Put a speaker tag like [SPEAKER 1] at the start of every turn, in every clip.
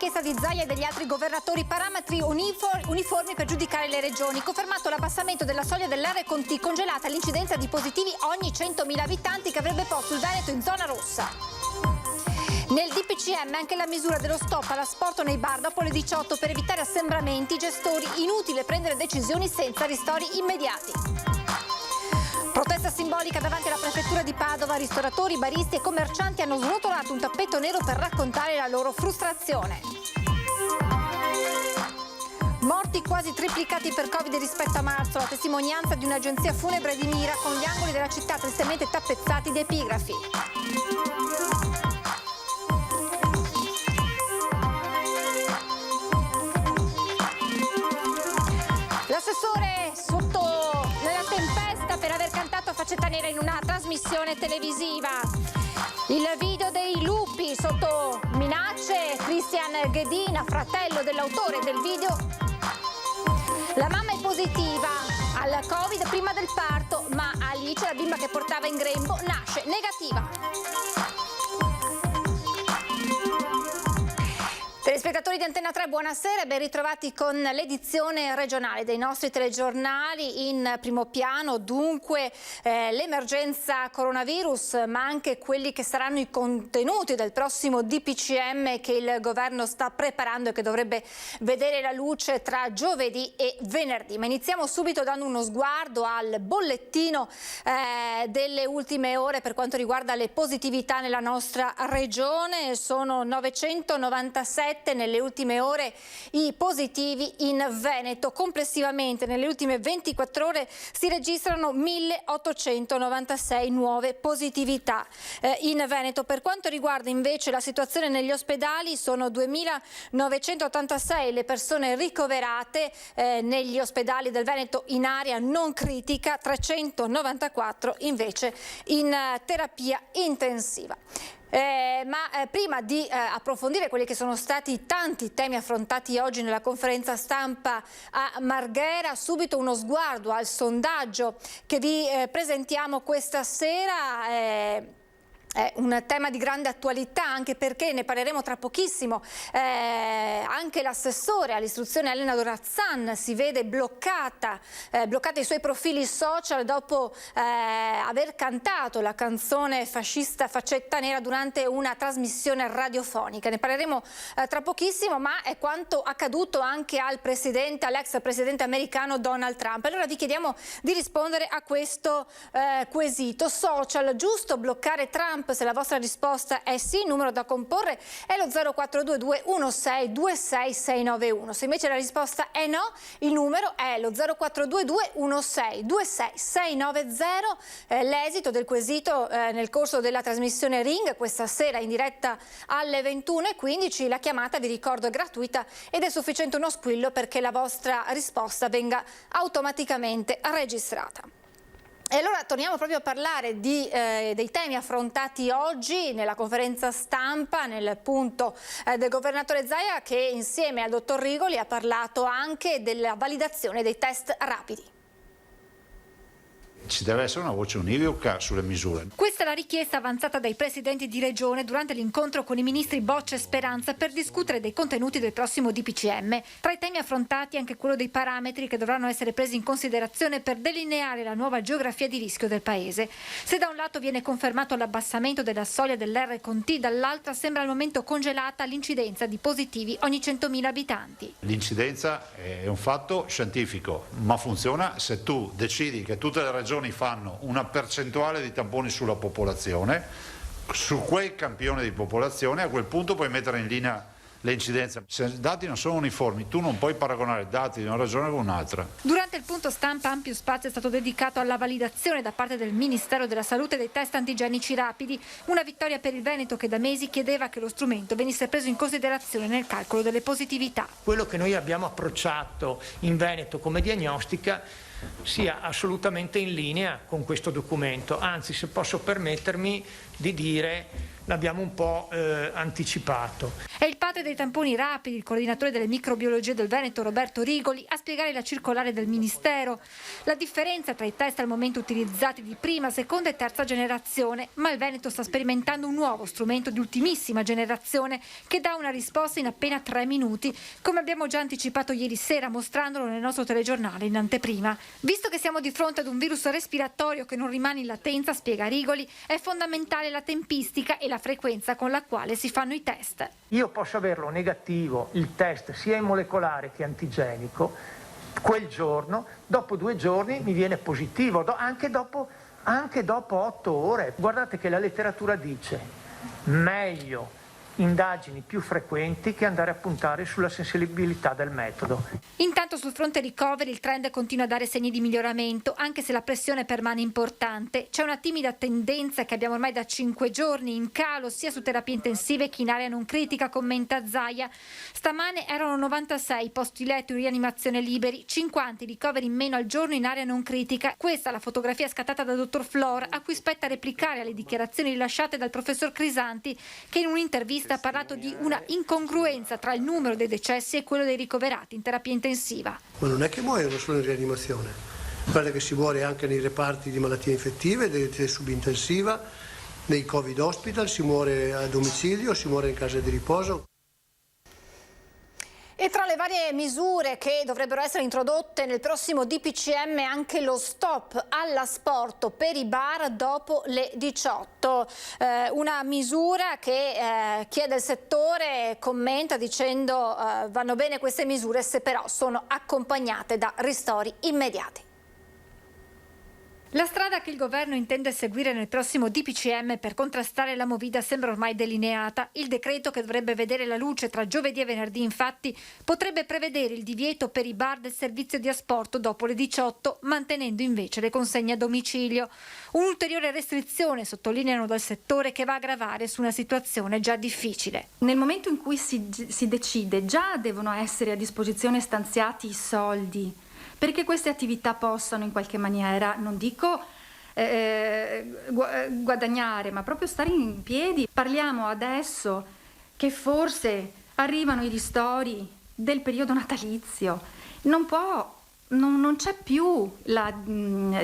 [SPEAKER 1] richiesta di Zaia e degli altri governatori, parametri uniformi per giudicare le regioni. Confermato l'abbassamento della soglia dell'R-Conti, congelata l'incidenza di positivi ogni 100.000 abitanti, che avrebbe posto il Veneto in zona rossa. Nel DPCM anche la misura dello stop all'asporto nei bar dopo le 18 per evitare assembramenti, gestori, inutile prendere decisioni senza ristori immediati. Protesta simbolica davanti alla prefettura di Padova, ristoratori, baristi e commercianti hanno srotolato un tappeto nero per raccontare la loro frustrazione. Morti quasi triplicati per Covid rispetto a marzo, la testimonianza di un'agenzia funebre di Mira con gli angoli della città tristemente tappezzati di epigrafi. L'assessore sotto nella tempesta per aver cantato a faccetta nera in una trasmissione televisiva. Il video dei lupi sotto minacce, Christian Ghedina, fratello dell'autore del video. La mamma è positiva al Covid prima del parto, ma Alice, la bimba che portava in grembo, nasce negativa. Telespettatori di Antenna 3, buonasera e ben ritrovati con l'edizione regionale dei nostri telegiornali. In primo piano dunque l'emergenza coronavirus, ma anche quelli che saranno i contenuti del prossimo DPCM che il governo sta preparando e che dovrebbe vedere la luce tra giovedì e venerdì. Ma iniziamo subito dando uno sguardo al bollettino delle ultime ore per quanto riguarda le positività nella nostra regione. Sono 997 nelle ultime ore i positivi in Veneto. Complessivamente nelle ultime 24 ore si registrano 1896 nuove positività in Veneto. Per quanto riguarda invece la situazione negli ospedali, sono 2986 le persone ricoverate negli ospedali del Veneto in area non critica, 394 invece in terapia intensiva. Prima di approfondire quelli che sono stati tanti temi affrontati oggi nella conferenza stampa a Marghera, subito uno sguardo al sondaggio che vi presentiamo questa sera. È un tema di grande attualità, anche perché ne parleremo tra pochissimo. Anche l'assessore all'istruzione Elena Dorazzan si vede bloccata i suoi profili social dopo aver cantato la canzone fascista Faccetta Nera durante una trasmissione radiofonica. Ne parleremo tra pochissimo, ma è quanto accaduto anche all'ex presidente americano Donald Trump. Allora vi chiediamo di rispondere a questo quesito. Social, giusto bloccare Trump? Se la vostra risposta è sì, il numero da comporre è lo 0422 16 691. Se invece la risposta è no, il numero è lo 0422 16 690. L'esito del quesito nel corso della trasmissione Ring questa sera in diretta alle 21:15. La chiamata, vi ricordo, è gratuita ed è sufficiente uno squillo perché la vostra risposta venga automaticamente registrata. E allora torniamo proprio a parlare dei temi affrontati oggi nella conferenza stampa, nel punto del governatore Zaia, che insieme al dottor Rigoli ha parlato anche della validazione dei test rapidi.
[SPEAKER 2] Ci deve essere una voce univoca sulle misure.
[SPEAKER 1] Questa è la richiesta avanzata dai presidenti di regione durante l'incontro con i ministri Boccia e Speranza per discutere dei contenuti del prossimo DPCM. Tra i temi affrontati anche quello dei parametri che dovranno essere presi in considerazione per delineare la nuova geografia di rischio del paese. Se da un lato viene confermato l'abbassamento della soglia dell'R-Conti, dall'altra sembra al momento congelata l'incidenza di positivi ogni 100.000 abitanti.
[SPEAKER 2] L'incidenza è un fatto scientifico, ma funziona se tu decidi che tutte le regioni fanno una percentuale di tamponi sulla popolazione, su quel campione di popolazione a quel punto puoi mettere in linea le incidenze. Se i dati non sono uniformi, tu non puoi paragonare dati di una regione con un'altra.
[SPEAKER 1] Durante il punto stampa ampio spazio è stato dedicato alla validazione da parte del Ministero della Salute dei test antigenici rapidi, una vittoria per il Veneto che da mesi chiedeva che lo strumento venisse preso in considerazione nel calcolo delle positività.
[SPEAKER 3] Quello che noi abbiamo approcciato in Veneto come diagnostica sia assolutamente in linea con questo documento, anzi, se posso permettermi di dire, l'abbiamo un po' anticipato.
[SPEAKER 1] È il padre dei tamponi rapidi, il coordinatore delle microbiologie del Veneto, Roberto Rigoli, a spiegare la circolare del Ministero. La differenza tra i test al momento utilizzati di prima, seconda e terza generazione, ma il Veneto sta sperimentando un nuovo strumento di ultimissima generazione che dà una risposta in appena 3 minuti, come abbiamo già anticipato ieri sera mostrandolo nel nostro telegiornale in anteprima. Visto che siamo di fronte ad un virus respiratorio che non rimane in latenza, spiega Rigoli, è fondamentale la tempistica e la frequenza con la quale si fanno i test.
[SPEAKER 3] Io posso averlo negativo, il test sia in molecolare che antigenico, quel giorno, dopo 2 giorni mi viene positivo, anche dopo 8 ore. Guardate che la letteratura dice meglio indagini più frequenti che andare a puntare sulla sensibilità del metodo.
[SPEAKER 1] Intanto sul fronte ricoveri il trend continua a dare segni di miglioramento, anche se la pressione permane importante. C'è una timida tendenza che abbiamo ormai da 5 giorni in calo sia su terapie intensive che in area non critica, commenta Zaia. Stamane erano 96 posti letto in rianimazione liberi, 50 ricoveri in meno al giorno in area non critica. Questa è la fotografia scattata da dottor Flor, a cui spetta replicare alle dichiarazioni rilasciate dal professor Crisanti, che in un'intervista ha parlato di una incongruenza tra il numero dei decessi e quello dei ricoverati in terapia intensiva.
[SPEAKER 4] Ma non è che muoiono solo in rianimazione, guarda che si muore anche nei reparti di malattie infettive, delle subintensiva, nei Covid hospital, si muore a domicilio, si muore in casa di riposo.
[SPEAKER 1] E tra le varie misure che dovrebbero essere introdotte nel prossimo DPCM anche lo stop all'asporto per i bar dopo le 18. Una misura che chi è del settore commenta dicendo vanno bene queste misure se però sono accompagnate da ristori immediati. La strada che il governo intende seguire nel prossimo DPCM per contrastare la Movida sembra ormai delineata. Il decreto, che dovrebbe vedere la luce tra giovedì e venerdì, infatti, potrebbe prevedere il divieto per i bar del servizio di asporto dopo le 18, mantenendo invece le consegne a domicilio. Un'ulteriore restrizione, sottolineano dal settore, che va a gravare su una situazione già difficile.
[SPEAKER 5] Nel momento in cui si decide, già devono essere a disposizione stanziati i soldi perché queste attività possano in qualche maniera, non dico guadagnare, ma proprio stare in piedi. Parliamo adesso che forse arrivano i ristori del periodo natalizio, non c'è più la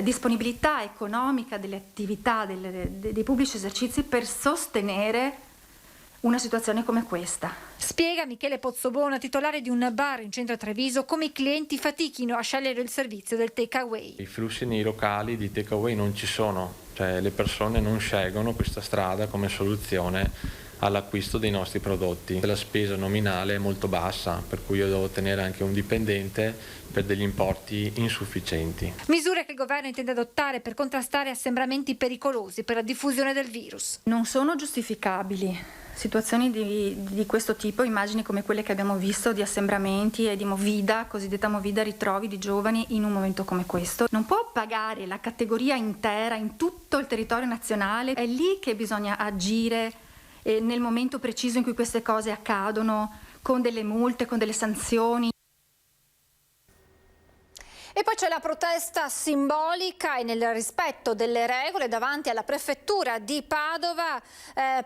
[SPEAKER 5] disponibilità economica delle attività dei pubblici esercizi per sostenere una situazione come questa.
[SPEAKER 1] Spiega Michele Pozzobona, titolare di un bar in centro a Treviso, come i clienti fatichino a scegliere il servizio del takeaway.
[SPEAKER 6] I flussi nei locali di takeaway non ci sono, cioè le persone non scelgono questa strada come soluzione all'acquisto dei nostri prodotti. La spesa nominale è molto bassa, per cui io devo tenere anche un dipendente per degli importi insufficienti.
[SPEAKER 1] Misure che il governo intende adottare per contrastare assembramenti pericolosi per la diffusione del virus.
[SPEAKER 5] Non sono giustificabili situazioni di questo tipo, immagini come quelle che abbiamo visto di assembramenti e di movida, cosiddetta movida ritrovi di giovani in un momento come questo. Non può pagare la categoria intera in tutto il territorio nazionale, è lì che bisogna agire nel momento preciso in cui queste cose accadono, con delle multe, con delle sanzioni.
[SPEAKER 1] E poi c'è la protesta simbolica e nel rispetto delle regole davanti alla prefettura di Padova,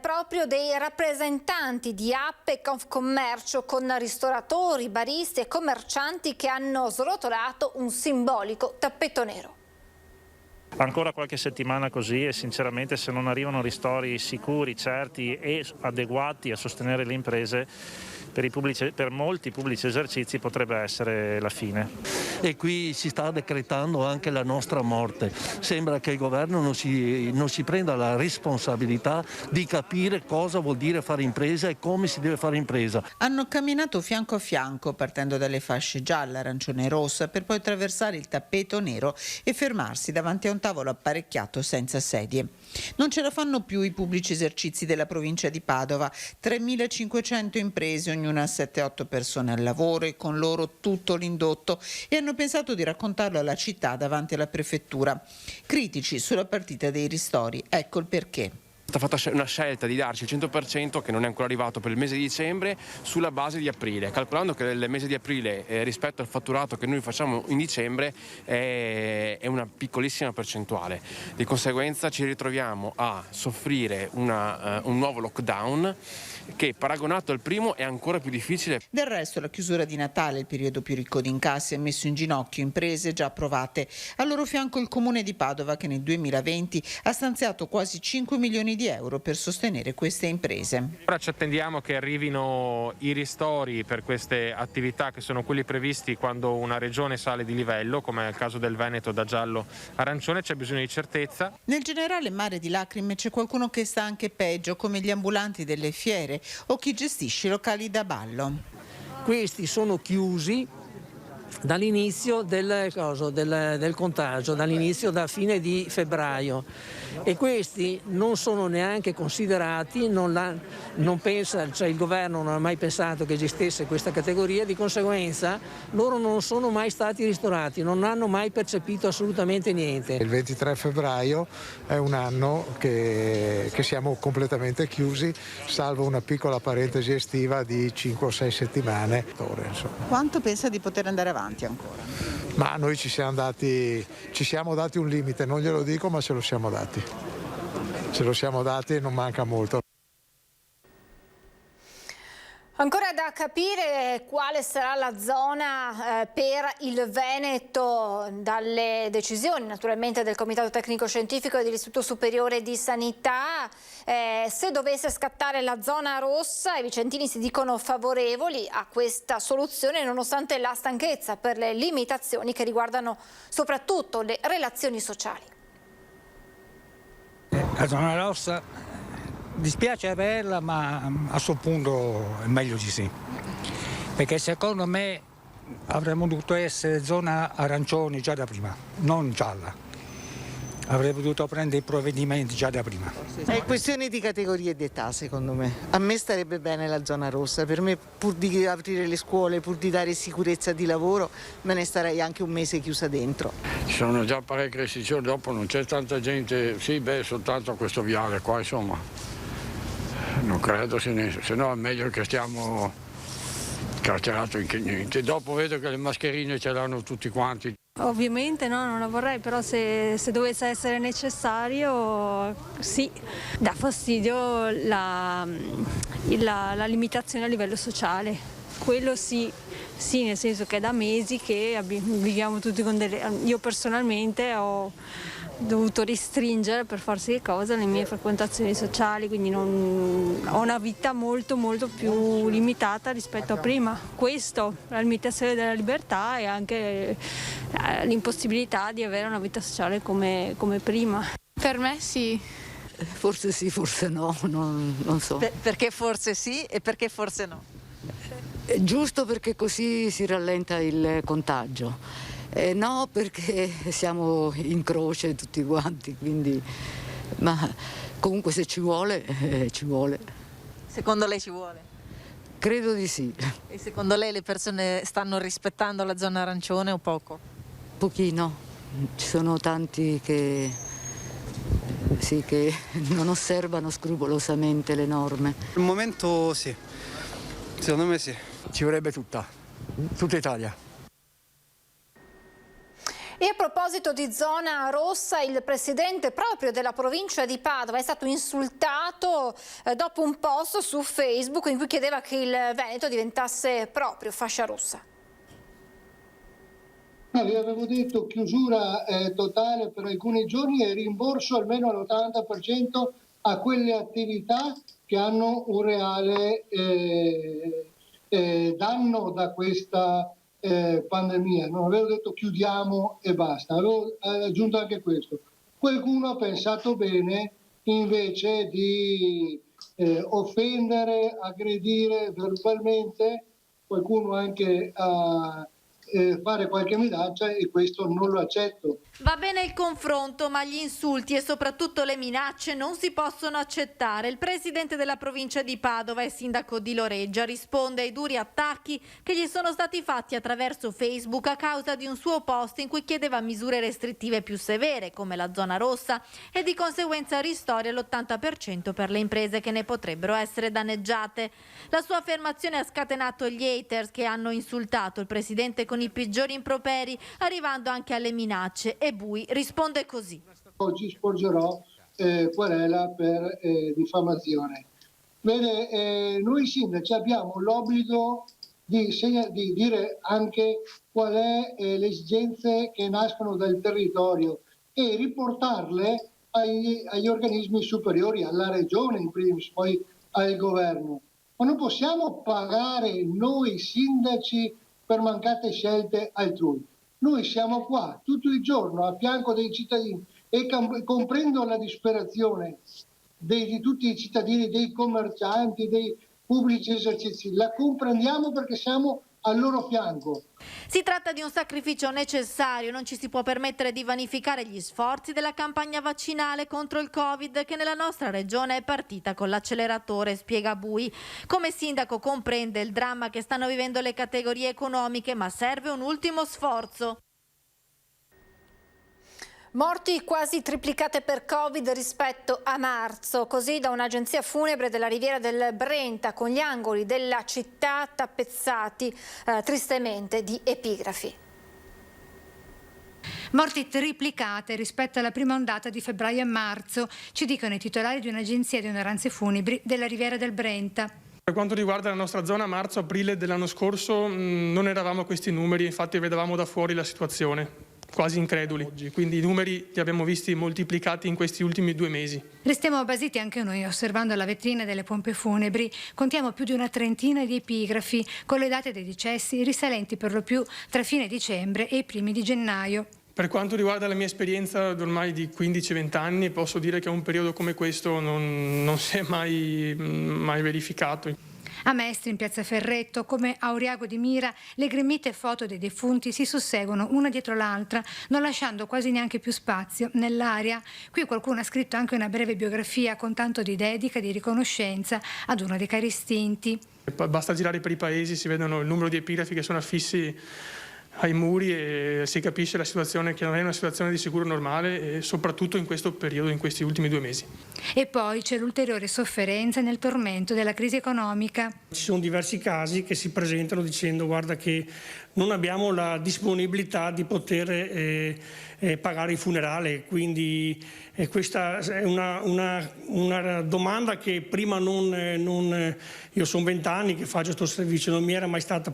[SPEAKER 1] proprio dei rappresentanti di App e Confcommercio con ristoratori, baristi e commercianti che hanno srotolato un simbolico tappeto nero.
[SPEAKER 7] Ancora qualche settimana così e sinceramente se non arrivano ristori sicuri, certi e adeguati a sostenere le imprese, per molti pubblici esercizi potrebbe essere la fine.
[SPEAKER 8] E qui si sta decretando anche la nostra morte. Sembra che il governo non si prenda la responsabilità di capire cosa vuol dire fare impresa e come si deve fare impresa.
[SPEAKER 9] Hanno camminato fianco a fianco partendo dalle fasce gialla, arancione e rossa per poi attraversare il tappeto nero e fermarsi davanti a un tavolo apparecchiato senza sedie. Non ce la fanno più i pubblici esercizi della provincia di Padova, 3.500 imprese, ognuna ha 7-8 persone al lavoro e con loro tutto l'indotto, e hanno pensato di raccontarlo alla città davanti alla prefettura. Critici sulla partita dei ristori, ecco il perché.
[SPEAKER 10] È stata fatta una scelta di darci il 100% che non è ancora arrivato per il mese di dicembre sulla base di aprile, calcolando che nel mese di aprile rispetto al fatturato che noi facciamo in dicembre è una piccolissima percentuale. Di conseguenza ci ritroviamo a soffrire un nuovo lockdown che paragonato al primo è ancora più difficile.
[SPEAKER 9] Del resto la chiusura di Natale, il periodo più ricco di incassi, ha messo in ginocchio imprese già provate. Al loro fianco il Comune di Padova che nel 2020 ha stanziato quasi 5 milioni di euro per sostenere queste imprese.
[SPEAKER 11] Ora ci attendiamo che arrivino i ristori per queste attività che sono quelli previsti quando una regione sale di livello, come è il caso del Veneto da giallo arancione, c'è bisogno di certezza.
[SPEAKER 9] Nel generale mare di lacrime c'è qualcuno che sta anche peggio, come gli ambulanti delle fiere o chi gestisce i locali da ballo.
[SPEAKER 12] Questi sono chiusi dall'inizio del contagio, da fine di febbraio, e questi non sono neanche considerati, il governo non ha mai pensato che esistesse questa categoria, di conseguenza loro non sono mai stati ristorati, non hanno mai percepito assolutamente niente.
[SPEAKER 13] Il 23 febbraio è un anno che siamo completamente chiusi, salvo una piccola parentesi estiva di 5 o 6 settimane.
[SPEAKER 9] Quanto pensa di poter andare avanti ancora?
[SPEAKER 13] Ma noi ci siamo dati un limite, non glielo dico, ma ce lo siamo dati. Ce lo siamo dati e non manca molto.
[SPEAKER 1] Ancora da capire quale sarà la zona per il Veneto dalle decisioni naturalmente del Comitato Tecnico Scientifico e dell'Istituto Superiore di Sanità. Se dovesse scattare la zona rossa, i vicentini si dicono favorevoli a questa soluzione nonostante la stanchezza per le limitazioni che riguardano soprattutto le relazioni sociali.
[SPEAKER 14] La zona rossa dispiace averla, ma a questo punto è meglio di sì, perché secondo me avremmo dovuto essere zona arancione già da prima, non gialla. Avrebbe dovuto prendere i provvedimenti già da prima.
[SPEAKER 15] È questione di categorie di età, secondo me. A me starebbe bene la zona rossa, per me pur di aprire le scuole, pur di dare sicurezza di lavoro, me ne starei anche un mese chiusa dentro.
[SPEAKER 16] Ci sono già parecchie restrizioni, dopo non c'è tanta gente, soltanto a questo viale qua, insomma. Non credo, se no è meglio che stiamo carcerati in che niente. Dopo vedo che le mascherine ce l'hanno tutti quanti.
[SPEAKER 17] Ovviamente no, non la vorrei, però se dovesse essere necessario, sì. Dà fastidio la limitazione a livello sociale. Quello sì, nel senso che è da mesi che viviamo tutti con Io personalmente ho dovuto restringere per forza di cose le mie frequentazioni sociali, quindi ho una vita molto più limitata rispetto a prima. Questo, la limitazione della libertà e anche l'impossibilità di avere una vita sociale come prima.
[SPEAKER 18] Per me sì.
[SPEAKER 19] Forse sì, forse no, non so.
[SPEAKER 9] Perché forse sì e perché forse no?
[SPEAKER 19] Giusto, perché così si rallenta il contagio. No, perché siamo in croce tutti quanti, quindi, ma comunque se ci vuole, ci vuole.
[SPEAKER 9] Secondo lei ci vuole?
[SPEAKER 19] Credo di sì.
[SPEAKER 9] E secondo lei le persone stanno rispettando la zona arancione o poco?
[SPEAKER 19] Pochino, ci sono tanti che non osservano scrupolosamente le norme.
[SPEAKER 20] Al momento sì, secondo me sì. Ci vorrebbe tutta Italia.
[SPEAKER 1] E a proposito di zona rossa, il presidente proprio della provincia di Padova è stato insultato dopo un post su Facebook in cui chiedeva che il Veneto diventasse proprio fascia rossa.
[SPEAKER 21] Vi avevo detto chiusura totale per alcuni giorni e rimborso almeno all'80% a quelle attività che hanno un reale danno da questa pandemia. Non avevo detto chiudiamo e basta, avevo aggiunto anche questo. Qualcuno ha pensato bene invece di offendere, aggredire verbalmente, qualcuno anche ha fare qualche minaccia, e questo non lo accetto.
[SPEAKER 18] Va bene il confronto, ma gli insulti e soprattutto le minacce non si possono accettare. Il presidente della provincia di Padova e sindaco di Loreggia risponde ai duri attacchi che gli sono stati fatti attraverso Facebook a causa di un suo post in cui chiedeva misure restrittive più severe, come la zona rossa, e di conseguenza ristori all'80% per le imprese che ne potrebbero essere danneggiate. La sua affermazione ha scatenato gli haters che hanno insultato il presidente con i peggiori improperi, arrivando anche alle minacce. E Bui risponde così.
[SPEAKER 21] Oggi sporgerò querela per diffamazione. Bene, noi sindaci abbiamo l'obbligo di dire anche qual è le esigenze che nascono dal territorio e riportarle agli organismi superiori, alla regione in primis, poi al governo. Ma non possiamo pagare noi sindaci per mancate scelte altrui. Noi siamo qua tutto il giorno a fianco dei cittadini e comprendo la disperazione di tutti i cittadini, dei commercianti, dei pubblici esercizi. La comprendiamo perché siamo al loro fianco.
[SPEAKER 18] Si tratta di un sacrificio necessario, non ci si può permettere di vanificare gli sforzi della campagna vaccinale contro il Covid che nella nostra regione è partita con l'acceleratore, spiega Bui. Come sindaco comprende il dramma che stanno vivendo le categorie economiche, ma serve un ultimo sforzo.
[SPEAKER 1] Morti quasi triplicate per Covid rispetto a marzo, così da un'agenzia funebre della Riviera del Brenta, con gli angoli della città tappezzati tristemente di epigrafi.
[SPEAKER 22] Morti triplicate rispetto alla prima ondata di febbraio e marzo, ci dicono i titolari di un'agenzia di onoranze funebri della Riviera del Brenta.
[SPEAKER 23] Per quanto riguarda la nostra zona, marzo-aprile dell'anno scorso non eravamo a questi numeri, infatti vedevamo da fuori la situazione. Quasi increduli, quindi i numeri li abbiamo visti moltiplicati in questi ultimi 2 mesi.
[SPEAKER 22] Restiamo basiti anche noi osservando la vetrina delle pompe funebri. Contiamo più di una trentina di epigrafi con le date dei decessi risalenti per lo più tra fine dicembre e i primi di gennaio.
[SPEAKER 23] Per quanto riguarda la mia esperienza ormai di 15-20 anni, posso dire che un periodo come questo non si è mai verificato.
[SPEAKER 22] A Mestre, in piazza Ferretto, come a Auriago di Mira, le gremite foto dei defunti si susseguono una dietro l'altra, non lasciando quasi neanche più spazio nell'aria. Qui qualcuno ha scritto anche una breve biografia con tanto di dedica e di riconoscenza ad uno dei cari estinti.
[SPEAKER 23] Basta girare per i paesi, si vedono il numero di epigrafi che sono affissi ai muri e si capisce la situazione che non è una situazione di sicuro normale, e soprattutto in questo periodo, in questi ultimi 2 mesi.
[SPEAKER 22] E poi c'è l'ulteriore sofferenza nel tormento della crisi economica.
[SPEAKER 24] Ci sono diversi casi che si presentano dicendo guarda che non abbiamo la disponibilità di poter pagare il funerale, quindi questa è una domanda che prima io sono 20 anni che faccio questo servizio, non mi era mai stata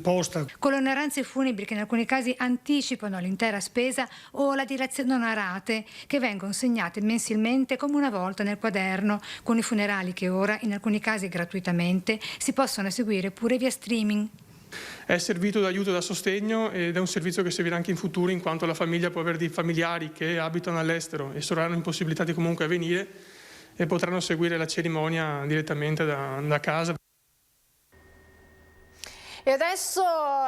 [SPEAKER 24] posta.
[SPEAKER 22] Con le onoranze funebri che in alcuni casi anticipano l'intera spesa o la direzione onorate che vengono segnate mensilmente come una volta nel quaderno, con i funerali che ora, in alcuni casi gratuitamente, si possono eseguire pure via streaming.
[SPEAKER 23] È servito d'aiuto e da sostegno ed è un servizio che servirà anche in futuro, in quanto la famiglia può avere dei familiari che abitano all'estero e saranno impossibilitati comunque a venire e potranno seguire la cerimonia direttamente da casa.
[SPEAKER 1] E adesso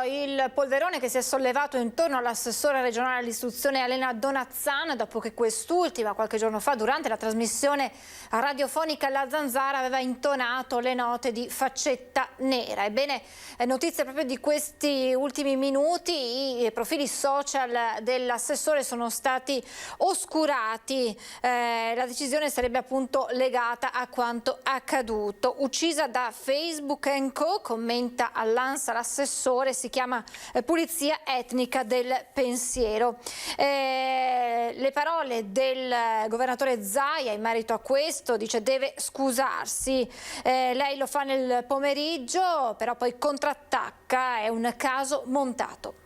[SPEAKER 1] il polverone che si è sollevato intorno all'assessore regionale all'istruzione Elena Donazzan, dopo che quest'ultima qualche giorno fa durante la trasmissione radiofonica La Zanzara aveva intonato le note di Faccetta Nera. Ebbene, notizie proprio di questi ultimi minuti, i profili social dell'assessore sono stati oscurati, la decisione sarebbe appunto legata a quanto accaduto. Uccisa da Facebook & Co, commenta all'ANSA l'assessore, si chiama pulizia etnica del pensiero. Le parole del governatore Zaia in merito a questo, dice deve scusarsi, lei lo fa nel pomeriggio, però poi contrattacca, è un caso montato.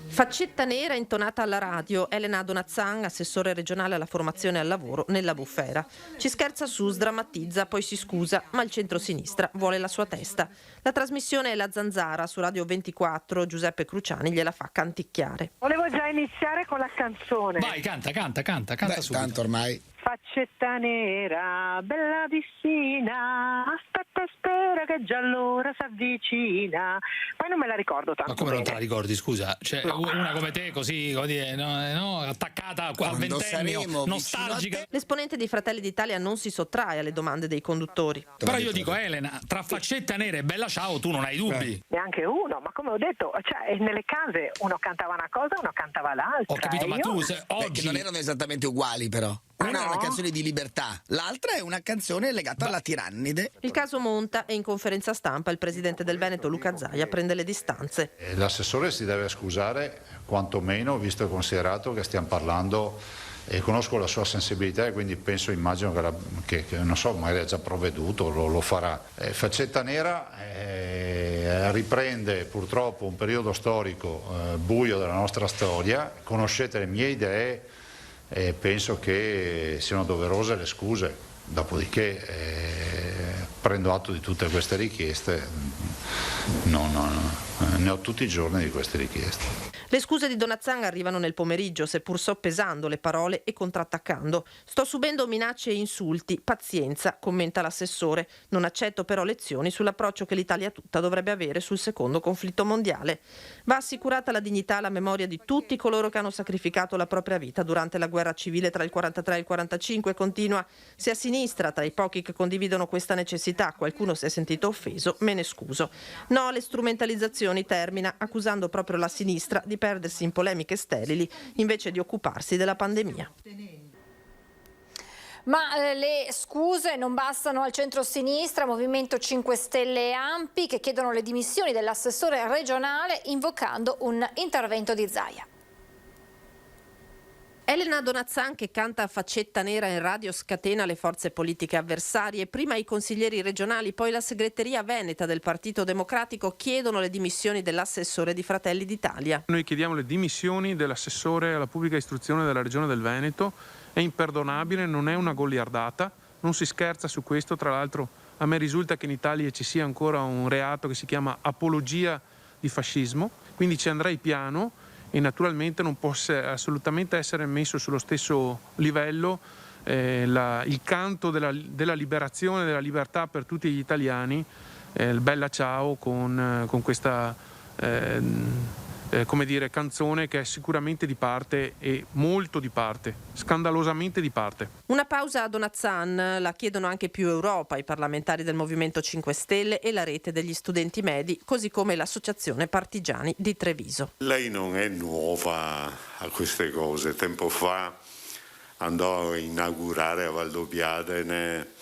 [SPEAKER 25] Faccetta nera intonata alla radio, Elena Donazzan, assessore regionale alla formazione e al lavoro nella bufera. Ci scherza su, sdrammatizza, poi si scusa, ma il centro-sinistra vuole la sua testa. La trasmissione è La Zanzara su Radio 24, Giuseppe Cruciani gliela fa canticchiare.
[SPEAKER 26] Volevo già iniziare con la canzone.
[SPEAKER 27] Vai, canta subito.
[SPEAKER 26] Canto
[SPEAKER 27] ormai.
[SPEAKER 2] faccetta nera, bella vicina, aspetta e spera che già l'ora si avvicina. Poi non me la ricordo tanto.
[SPEAKER 3] Ma come
[SPEAKER 2] bene.
[SPEAKER 3] non te la ricordi, scusa? Cioè, una come te così, come dire, no, attaccata al ventennio, nostalgica.
[SPEAKER 25] L'esponente di Fratelli d'Italia non si sottrae alle domande dei conduttori.
[SPEAKER 3] Però io dico, Elena, tra faccetta nera e bella ciao tu non hai dubbi.
[SPEAKER 2] Neanche uno, ma come ho detto, cioè nelle case uno cantava una cosa, uno cantava l'altra.
[SPEAKER 3] Ho capito, ma tu
[SPEAKER 4] Perché non erano esattamente uguali, però. Una è una canzone di libertà, l'altra è una canzone legata alla tirannide.
[SPEAKER 25] Il caso monta e in conferenza stampa il presidente del Veneto Luca Zaia prende le distanze.
[SPEAKER 5] L'assessore si deve scusare, quantomeno, visto e considerato che stiamo parlando, e conosco la sua sensibilità e quindi immagino che non so, magari ha già provveduto, lo farà. Faccetta nera riprende purtroppo un periodo storico buio della nostra storia. Conoscete le mie idee e penso che siano doverose le scuse, dopodiché prendo atto di tutte queste richieste, ne ho tutti i giorni di queste richieste.
[SPEAKER 25] Le scuse di Donazzan arrivano nel pomeriggio, seppur soppesando le parole e contrattaccando. Sto subendo minacce e insulti, pazienza, commenta l'assessore. Non accetto però lezioni sull'approccio che l'Italia tutta dovrebbe avere sul secondo conflitto mondiale. Va assicurata la dignità e la memoria di tutti coloro che hanno sacrificato la propria vita durante la guerra civile tra il 43 e il 45, continua. Se a sinistra, tra i pochi che condividono questa necessità, qualcuno si è sentito offeso, me ne scuso. No alle strumentalizzazioni, termina, accusando proprio la sinistra di perdersi in polemiche sterili invece di occuparsi della pandemia.
[SPEAKER 1] Ma le scuse non bastano al centro-sinistra, Movimento 5 Stelle e Ampi che chiedono le dimissioni dell'assessore regionale invocando un intervento di Zaia.
[SPEAKER 25] Elena Donazzan, che canta Faccetta nera in radio, scatena le forze politiche avversarie. Prima i consiglieri regionali, poi la segreteria veneta del Partito Democratico chiedono le dimissioni dell'assessore di Fratelli d'Italia.
[SPEAKER 11] Noi chiediamo le dimissioni dell'assessore alla pubblica istruzione della Regione del Veneto. È imperdonabile, non è una goliardata, non si scherza su questo. Tra l'altro a me risulta che in Italia ci sia ancora un reato che si chiama apologia di fascismo, quindi ci andrei piano. E naturalmente non può assolutamente essere messo sullo stesso livello il canto della liberazione, della libertà per tutti gli italiani, il Bella Ciao con questa come dire, canzone che è sicuramente di parte e molto di parte, scandalosamente di parte.
[SPEAKER 25] Una pausa a Donazzan, la chiedono anche Più Europa, i parlamentari del Movimento 5 Stelle e la rete degli studenti medi, così come l'associazione Partigiani di Treviso.
[SPEAKER 6] Lei non è nuova a queste cose, tempo fa andò a inaugurare a Valdobbiadene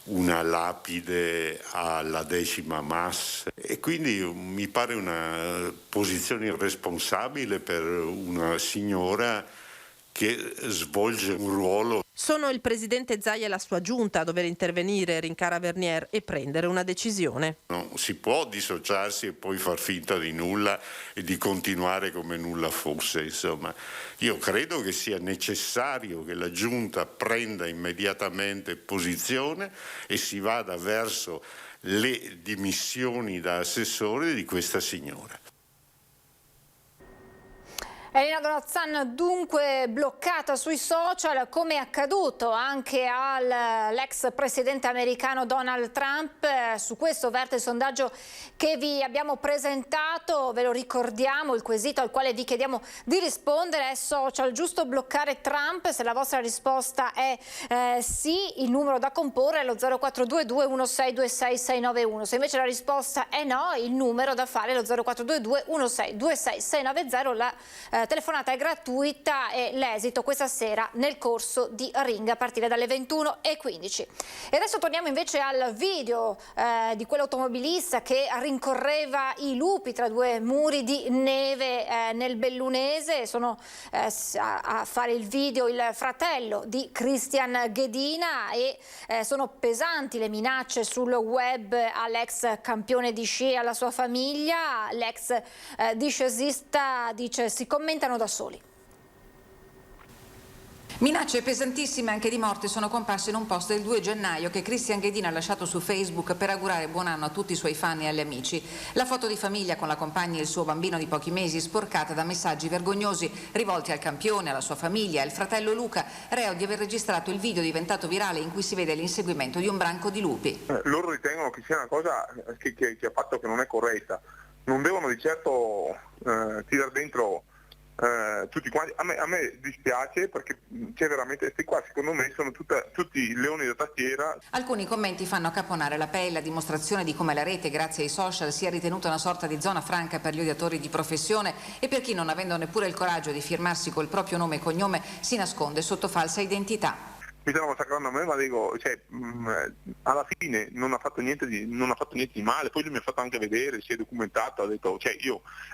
[SPEAKER 6] una lapide alla 10ª Mass e quindi mi pare una posizione irresponsabile per una signora che svolge un ruolo.
[SPEAKER 25] Sono il presidente Zaia e la sua giunta a dover intervenire, rincara Vernier, e prendere una decisione.
[SPEAKER 6] Non si può dissociarsi e poi far finta di nulla e di continuare come nulla fosse. Insomma, io credo che sia necessario che la giunta prenda immediatamente posizione e si vada verso le dimissioni da assessore di questa signora.
[SPEAKER 1] Elena Donazzan dunque bloccata sui social, come è accaduto anche all'ex presidente americano Donald Trump. Su questo verte il sondaggio che vi abbiamo presentato, ve lo ricordiamo, il quesito al quale vi chiediamo di rispondere è social, giusto bloccare Trump? Se la vostra risposta è sì, il numero da comporre è lo 0422 1626 691. Se invece la risposta è no, il numero da fare è lo 0422 1626 690. La telefonata è gratuita e l'esito questa sera nel corso di Ring a partire dalle 21:15. E adesso torniamo invece al video di quell'automobilista che rincorreva i lupi tra due muri di neve nel Bellunese. Sono a fare il video il fratello di Christian Ghedina e sono pesanti le minacce sul web all'ex campione di sci e alla sua famiglia. L'ex discesista dice si commentano da soli.
[SPEAKER 7] Minacce pesantissime anche di morte sono comparse in un post del 2 gennaio che Christian Ghedina ha lasciato su Facebook per augurare buon anno a tutti i suoi fan e agli amici. La foto di famiglia con la compagna e il suo bambino di pochi mesi sporcata da messaggi vergognosi rivolti al campione, alla sua famiglia e al fratello Luca, reo di aver registrato il video diventato virale in cui si vede l'inseguimento di un branco di lupi.
[SPEAKER 8] Loro ritengono che sia una cosa che ha fatto che non è corretta. Non devono di certo tirare dentro tutti quanti. A me dispiace perché c'è veramente, questi qua secondo me sono tutti leoni da tastiera.
[SPEAKER 7] Alcuni commenti fanno caponare la pelle, a dimostrazione di come la rete, grazie ai social, sia ritenuta una sorta di zona franca per gli odiatori di professione e per chi, non avendo neppure il coraggio di firmarsi col proprio nome e cognome, si nasconde sotto falsa identità.
[SPEAKER 8] Mi stanno massacrando a me, ma dico, alla fine non ha fatto niente di male, poi lui mi ha fatto anche vedere, si è documentato, ha detto,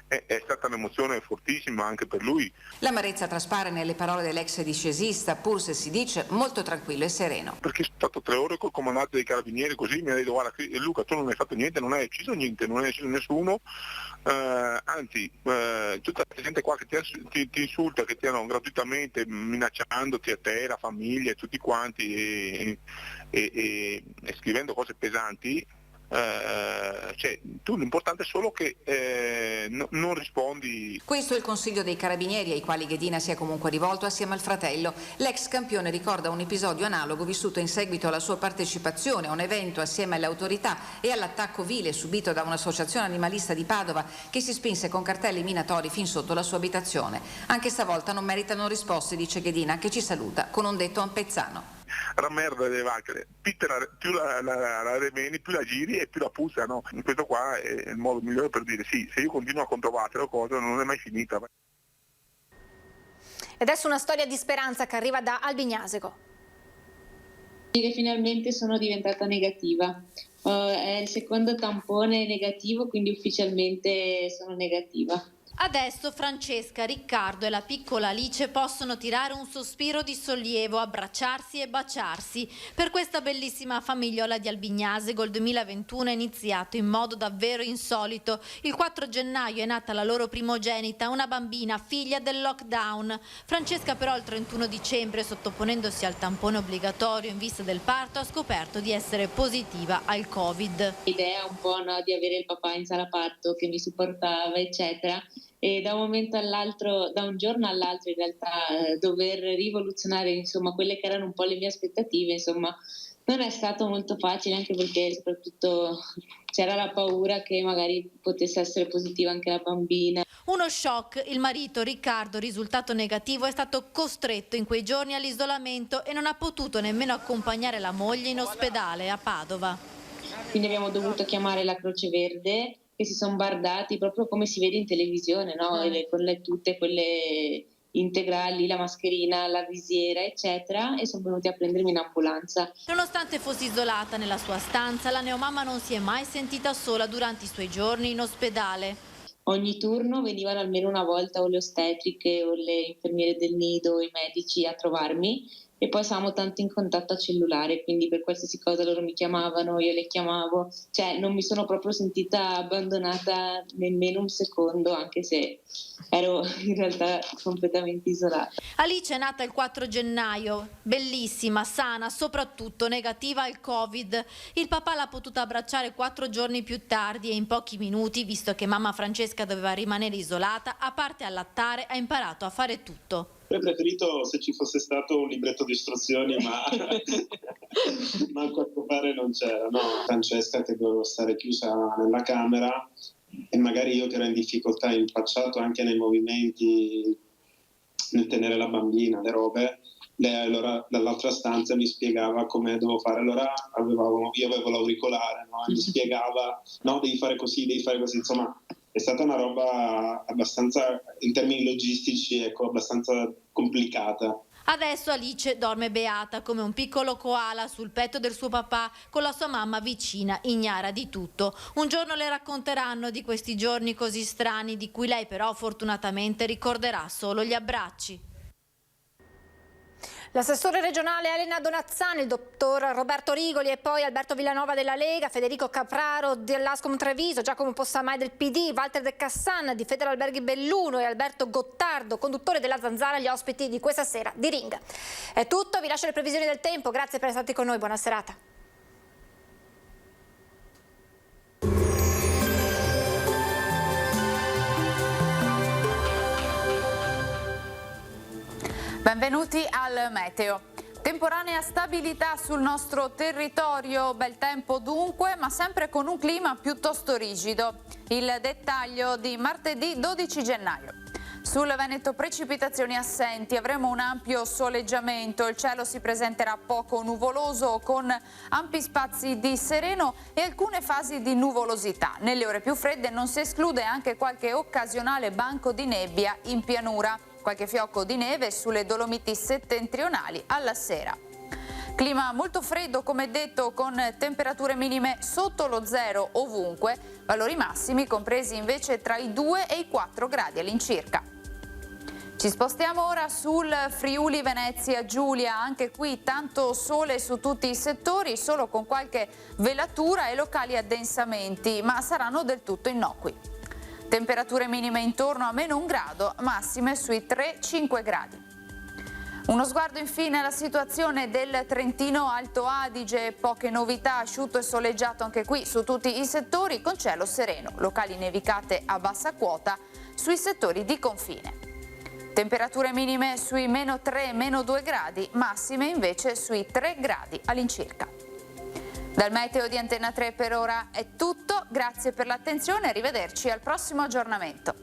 [SPEAKER 8] è stata un'emozione fortissima anche per lui.
[SPEAKER 7] L'amarezza traspare nelle parole dell'ex discesista, pur se si dice molto tranquillo e sereno.
[SPEAKER 8] Perché sono stato 3 ore col comandante dei carabinieri, così mi ha detto, guarda Luca, tu non hai fatto niente, non hai ucciso niente, non hai ucciso nessuno, anzi tutta la gente qua che ti insulta, che ti hanno gratuitamente minacciandoti a te, la famiglia e tutti quanti e scrivendo cose pesanti, tu l'importante è solo che non rispondi.
[SPEAKER 7] Questo è il consiglio dei carabinieri ai quali Ghedina si è comunque rivolto assieme al fratello. L'ex campione ricorda un episodio analogo vissuto in seguito alla sua partecipazione a un evento assieme alle autorità e all'attacco vile subito da un'associazione animalista di Padova che si spinse con cartelli minatori fin sotto la sua abitazione. Anche stavolta non meritano risposte, dice Ghedina, che ci saluta con un detto ampezzano.
[SPEAKER 8] La merda delle vacche, più la remeni, più la giri e più la puzzano. Questo qua è il modo migliore per dire sì, se io continuo a controbattere o cosa non è mai finita.
[SPEAKER 1] E adesso una storia di speranza che arriva da Albignasego.
[SPEAKER 10] Finalmente sono diventata negativa. È il secondo tampone negativo, quindi ufficialmente sono negativa.
[SPEAKER 18] Adesso Francesca, Riccardo e la piccola Alice possono tirare un sospiro di sollievo, abbracciarsi e baciarsi. Per questa bellissima famigliola di Albignasego il 2021 è iniziato in modo davvero insolito. Il 4 gennaio è nata la loro primogenita, una bambina, figlia del lockdown. Francesca però il 31 dicembre, sottoponendosi al tampone obbligatorio in vista del parto, ha scoperto di essere positiva al Covid.
[SPEAKER 10] L'idea un po' di avere il papà in sala parto che mi supportava, eccetera. E da un momento all'altro, da un giorno all'altro in realtà, dover rivoluzionare quelle che erano un po' le mie aspettative, non è stato molto facile, anche perché soprattutto c'era la paura che magari potesse essere positiva anche la bambina.
[SPEAKER 18] Uno shock, il marito Riccardo, risultato negativo, è stato costretto in quei giorni all'isolamento e non ha potuto nemmeno accompagnare la moglie in ospedale a Padova.
[SPEAKER 10] Quindi abbiamo dovuto chiamare la Croce Verde, che si sono bardati proprio come si vede in televisione, no? Con tutte quelle integrali, la mascherina, la visiera, eccetera, e sono venuti a prendermi in ambulanza.
[SPEAKER 18] Nonostante fosse isolata nella sua stanza, la neomamma non si è mai sentita sola durante i suoi giorni in ospedale.
[SPEAKER 10] Ogni turno venivano almeno una volta o le ostetriche o le infermiere del nido o i medici a trovarmi, e poi stavamo tanto in contatto a cellulare, quindi per qualsiasi cosa loro mi chiamavano, io le chiamavo, non mi sono proprio sentita abbandonata nemmeno un secondo, anche se ero in realtà completamente isolata.
[SPEAKER 18] Alice è nata il 4 gennaio, bellissima, sana, soprattutto negativa al Covid. Il papà l'ha potuta abbracciare 4 giorni più tardi e in pochi minuti, visto che mamma Francesca doveva rimanere isolata, a parte allattare, ha imparato a fare tutto.
[SPEAKER 12] Avrei preferito se ci fosse stato un libretto di istruzioni, ma a quanto pare non c'era. No, Francesca che dovevo stare chiusa nella camera e magari io che ero in difficoltà, impacciato anche nei movimenti, nel tenere la bambina, le robe, lei allora dall'altra stanza mi spiegava come dovevo fare. Allora io avevo l'auricolare, no? Mi spiegava, no, devi fare così, insomma. È stata una roba abbastanza, in termini logistici, abbastanza complicata.
[SPEAKER 18] Adesso Alice dorme beata come un piccolo koala sul petto del suo papà, con la sua mamma vicina, ignara di tutto. Un giorno le racconteranno di questi giorni così strani, di cui lei però fortunatamente ricorderà solo gli abbracci.
[SPEAKER 1] L'assessore regionale Elena Donazzani, il dottor Roberto Rigoli e poi Alberto Villanova della Lega, Federico Capraro dell'Ascom Treviso, Giacomo Possamai del PD, Walter De Cassan di Federalberghi Belluno e Alberto Gottardo, conduttore della Zanzara, gli ospiti di questa sera di Ring. È tutto, vi lascio le previsioni del tempo, grazie per essere stati con noi, buona serata.
[SPEAKER 13] Benvenuti al Meteo. Temporanea stabilità sul nostro territorio, bel tempo dunque, ma sempre con un clima piuttosto rigido. Il dettaglio di martedì 12 gennaio. Sul Veneto precipitazioni assenti, avremo un ampio soleggiamento, il cielo si presenterà poco nuvoloso con ampi spazi di sereno e alcune fasi di nuvolosità. Nelle ore più fredde non si esclude anche qualche occasionale banco di nebbia in pianura. Qualche fiocco di neve sulle Dolomiti settentrionali alla sera. Clima molto freddo, come detto, con temperature minime sotto lo zero ovunque, valori massimi compresi invece tra i 2 e i 4 gradi all'incirca. Ci spostiamo ora sul Friuli Venezia Giulia, anche qui tanto sole su tutti i settori, solo con qualche velatura e locali addensamenti, ma saranno del tutto innocui. Temperature minime intorno a -1 grado, massime sui 3-5 gradi. Uno sguardo infine alla situazione del Trentino Alto Adige, poche novità, asciutto e soleggiato anche qui su tutti i settori con cielo sereno, locali nevicate a bassa quota sui settori di confine. Temperature minime sui -3, -2 gradi, massime invece sui 3 gradi all'incirca. Dal meteo di Antena 3 per ora è tutto, grazie per l'attenzione e arrivederci al prossimo aggiornamento.